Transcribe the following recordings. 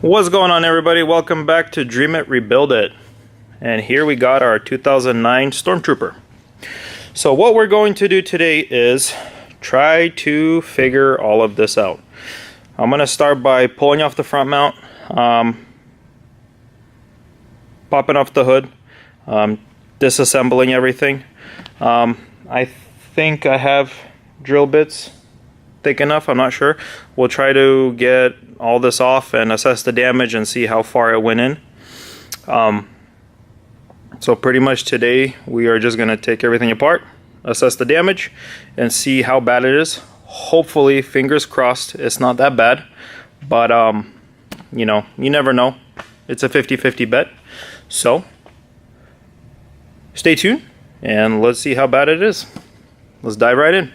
What's going on, everybody? Welcome back to Dream It, Rebuild It. And here we got our 2009 Stormtrooper. So what we're going to do today is try to figure all of this out. I'm going to start by pulling off the front mount, popping off the hood, disassembling everything. I think I have drill bits thick enough, I'm not sure. We'll try to get all this off and assess the damage and see how far it went in. So pretty much today we are just going to take everything apart, assess the damage, and see how bad it is. Hopefully, fingers crossed, it's not that bad, but you know, you never know. It's a 50-50 bet. So stay tuned and let's see how bad it is. Let's dive right in.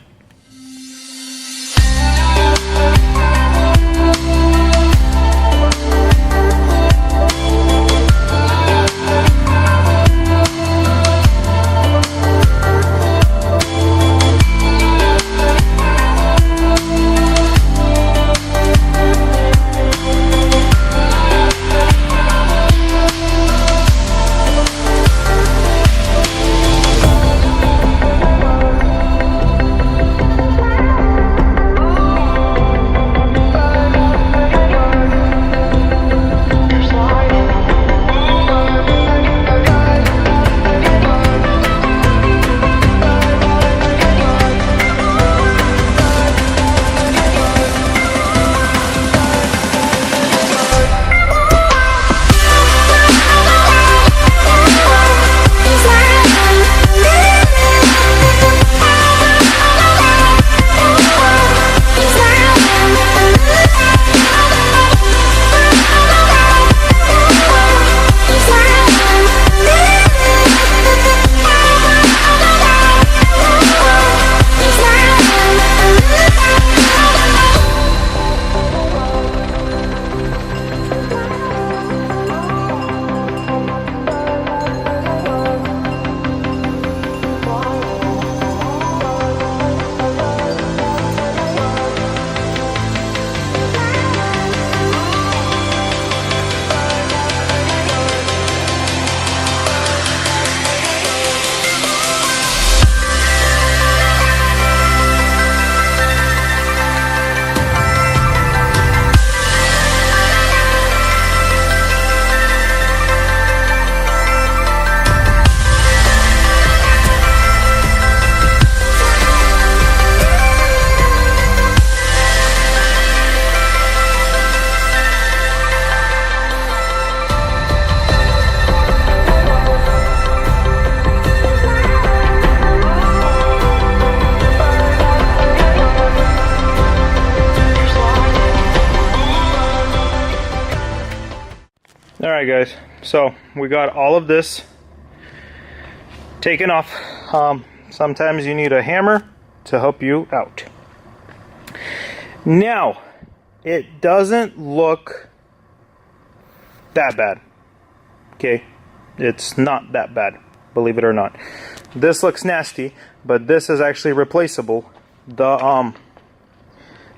Alright guys, so we got all of this taken off. Sometimes you need a hammer to help you out. Now, it doesn't look that bad. Okay, it's not that bad, believe it or not. This looks nasty, but this is actually replaceable.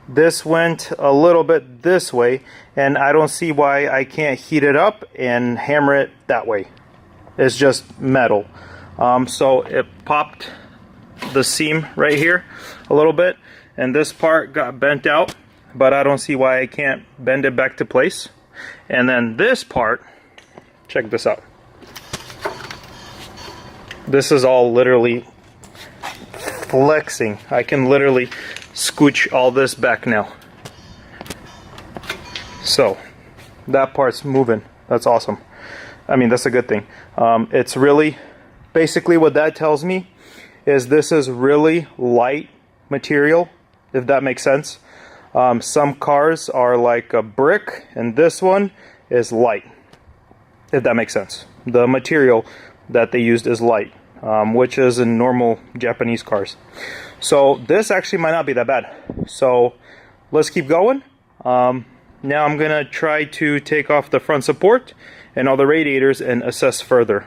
This went a little bit this way, and I don't see why I can't heat it up and hammer it that way. It's just metal. So it popped the seam right here a little bit, and this part got bent out, but I don't see why I can't bend it back to place. And then this part, check this out. This is all literally flexing. I can literally scooch all this back now. So that part's moving. That's awesome. I mean, that's a good thing. It's really, basically what that tells me is this is really light material, if that makes sense. Some cars are like a brick, and this one is light, if that makes sense. The material that they used is light, which is in normal Japanese cars. So this actually might not be that bad. So let's keep going. Now I'm gonna try to take off the front support and all the radiators and assess further.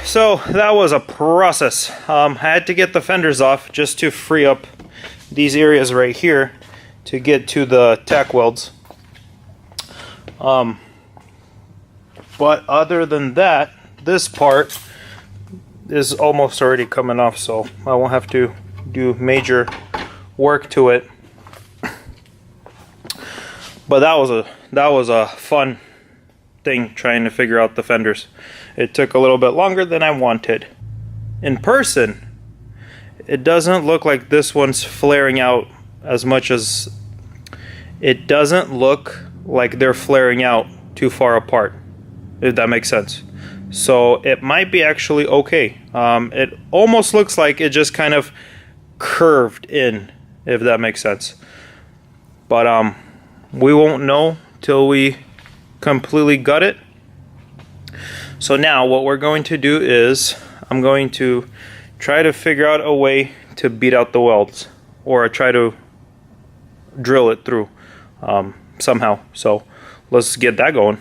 So that was a process. I had to get the fenders off just to free up these areas right here to get to the tack welds. But other than that, this part is almost already coming off, so I won't have to do major work to it. But that was a fun thing trying to figure out the fenders. It took a little bit longer than I wanted. In person, it doesn't look like this one's flaring out as much as it doesn't look like they're flaring out too far apart, if that makes sense. So it might be actually okay. It almost looks like it just kind of curved in, if that makes sense. But we won't know till we completely gut it. So now what we're going to do is I'm going to try to figure out a way to beat out the welds, or try to drill it through somehow. So let's get that going.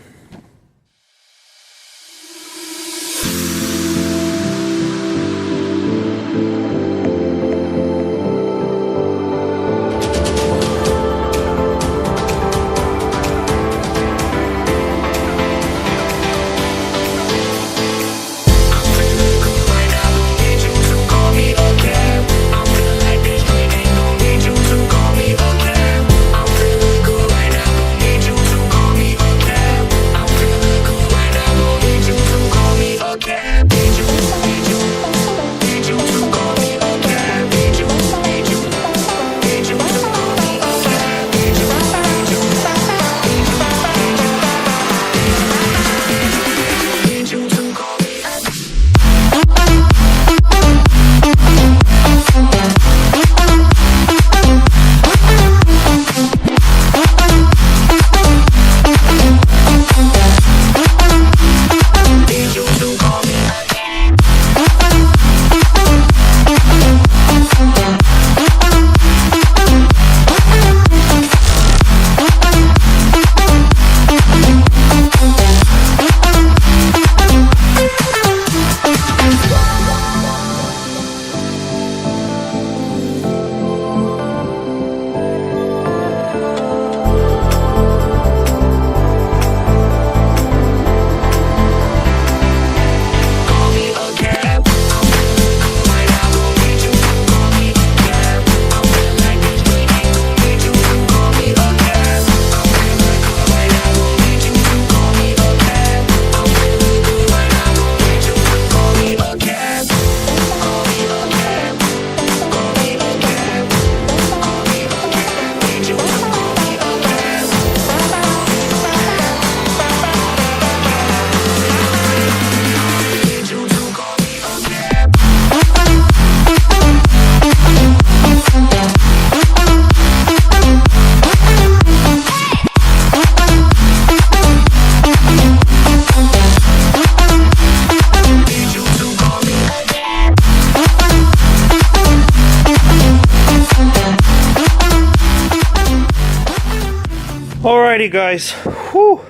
Alrighty guys, whew,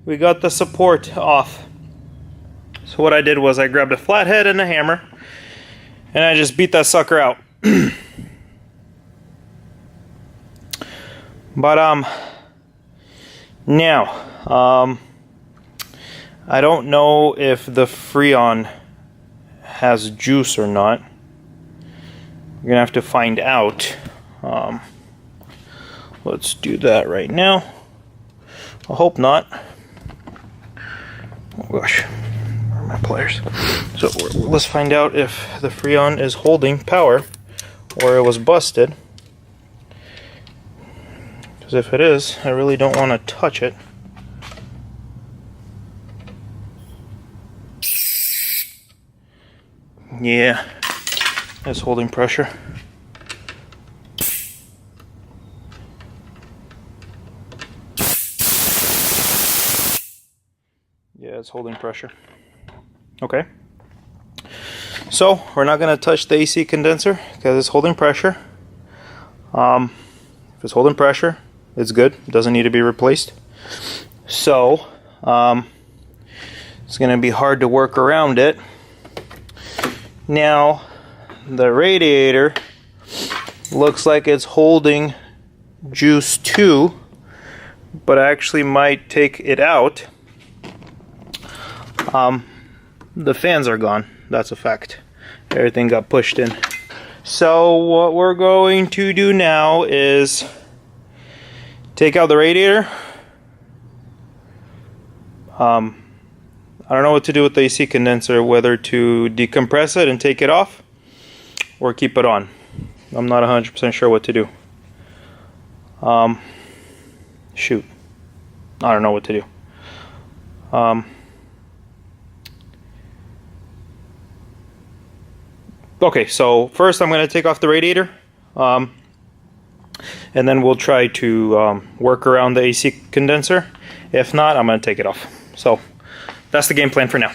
we got the support off. So what I did was I grabbed a flathead and a hammer and I just beat that sucker out. But now I don't know if the Freon has juice or not. We're gonna have to find out. Let's do that right now. I hope not. Oh gosh, where are my pliers? So let's find out if the Freon is holding power or it was busted. Because if it is, I really don't want to touch it. Yeah, it's holding pressure. Yeah, it's holding pressure. Okay. So we're not going to touch the AC condenser because it's holding pressure. If it's holding pressure, it's good. It doesn't need to be replaced. So it's going to be hard to work around it Now the radiator looks like it's holding juice too, but I actually might take it out. The fans are gone, that's a fact. Everything got pushed in. So what we're going to do now is take out the radiator. I don't know what to do with the AC condenser, whether to decompress it and take it off or keep it on. I'm not 100% sure what to do. Shoot. I don't know what to do. Okay, so first I'm going to take off the radiator, and then we'll try to work around the AC condenser. If not, I'm going to take it off. So that's the game plan for now.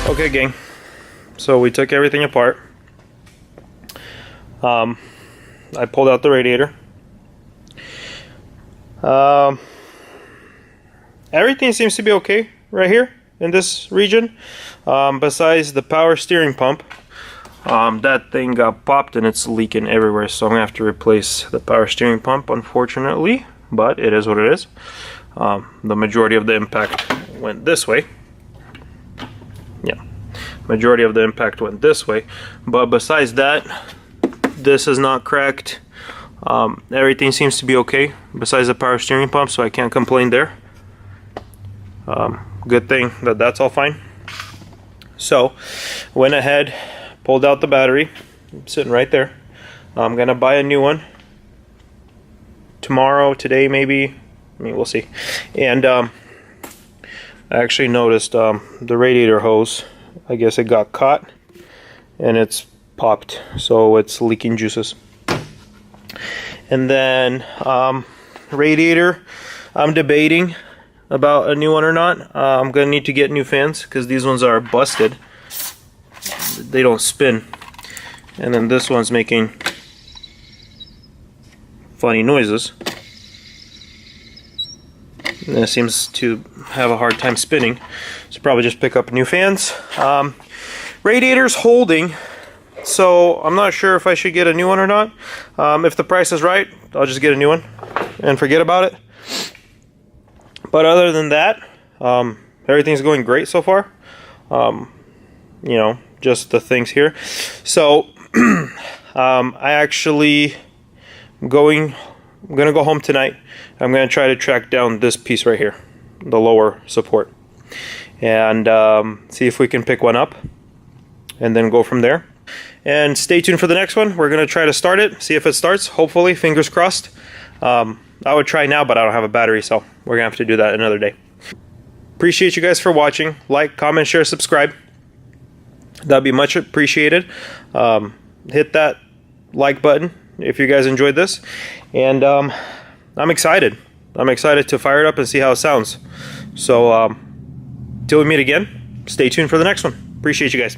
Okay, gang, so we took everything apart. I pulled out the radiator. Everything seems to be okay right here in this region, besides the power steering pump. That thing got popped and it's leaking everywhere, so I'm gonna have to replace the power steering pump, unfortunately, but it is what it is. The majority of the impact went this way. Yeah, majority of the impact went this way, but besides that, this is not cracked. Everything seems to be okay besides the power steering pump, so I can't complain there. Good thing that that's all fine. So went ahead, pulled out the battery, sitting right there. I'm gonna buy a new one tomorrow, today maybe, I mean, we'll see. And I actually noticed the radiator hose, I guess it got caught and it's popped, so it's leaking juices. And then radiator, I'm debating about a new one or not. I'm gonna need to get new fans because these ones are busted. they don't spin. And then this one's making funny noises. And it seems to have a hard time spinning. So probably just pick up new fans. Radiator's holding, so I'm not sure if I should get a new one or not. If the price is right, I'll just get a new one and forget about it. But other than that, everything's going great so far. You know, just the things here. So I actually I'm gonna go home tonight. I'm gonna try to track down this piece right here, the lower support, and see if we can pick one up and then go from there. And stay tuned for the next one. We're gonna try to start it, see if it starts. Hopefully, fingers crossed. I would try now, but I don't have a battery, so we're gonna have to do that another day. Appreciate you guys for watching. Like, comment, share, subscribe. That'd be much appreciated. Hit that like button if you guys enjoyed this. And I'm excited. I'm excited to fire it up and see how it sounds. So till we meet again, stay tuned for the next one. Appreciate you guys.